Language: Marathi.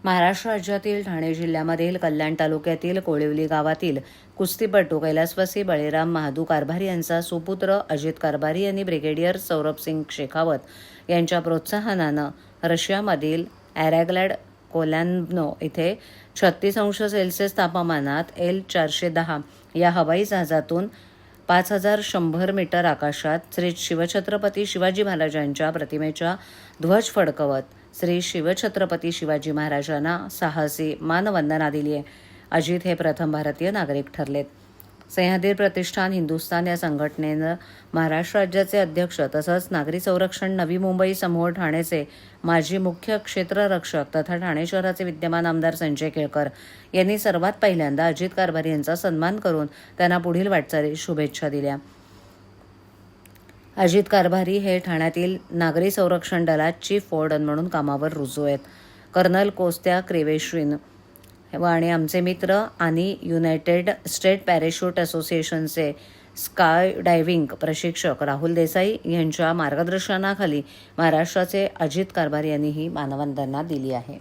महाराष्ट्र राज्यातील ठाणे जिल्ह्यामधील कल्याण तालुक्यातील कोळिवली गावातील कुस्तीपटू कैलासवासी बळीराम महादू कारभारी यांचा सुपुत्र अजित कारभारी यांनी ब्रिगेडियर सौरभ सिंग शेखावत यांच्या प्रोत्साहनानं रशियामधील ॲरॅग्लॅड कोलॅन्नो इथे 36°C तापमानात L-410 या हवाई जहाजातून 5100 मीटर आकाशात श्री शिवछत्रपती शिवाजी महाराजांच्या प्रतिमेच्या ध्वज फडकवत श्री शिवछत्रपती शिवाजी महाराजांना साहसी मानवंदना दिली आहे. अजित हे प्रथम भारतीय नागरिक ठरलेत. सह्याद्री प्रतिष्ठान हिंदुस्थान या संघटनेनं महाराष्ट्र राज्याचे अध्यक्ष तसंच नागरी संरक्षण नवी मुंबई समूह ठाणेचे माजी मुख्य क्षेत्ररक्षक तथा ठाणे शहराचे विद्यमान आमदार संजय केळकर यांनी सर्वात पहिल्यांदा अजित कारभारी यांचा सन्मान करून त्यांना पुढील वाटचालीस शुभेच्छा दिल्या. अजित कारभारी हे ठाण्यातील नागरी संरक्षण दलात चीफ वॉर्डन म्हणून कामावर रुजू आहेत. कर्नल कोस्त्या क्रेवेश्विन आणि आमचे मित्र आणि युनायटेड स्टेट पॅराशूट असोसिएशनचे स्काय डायव्हिंग प्रशिक्षक राहुल देसाई यांच्या मार्गदर्शनाखाली महाराष्ट्राचे अजित कारभारी यांनी ही मानवंदना दिली आहे.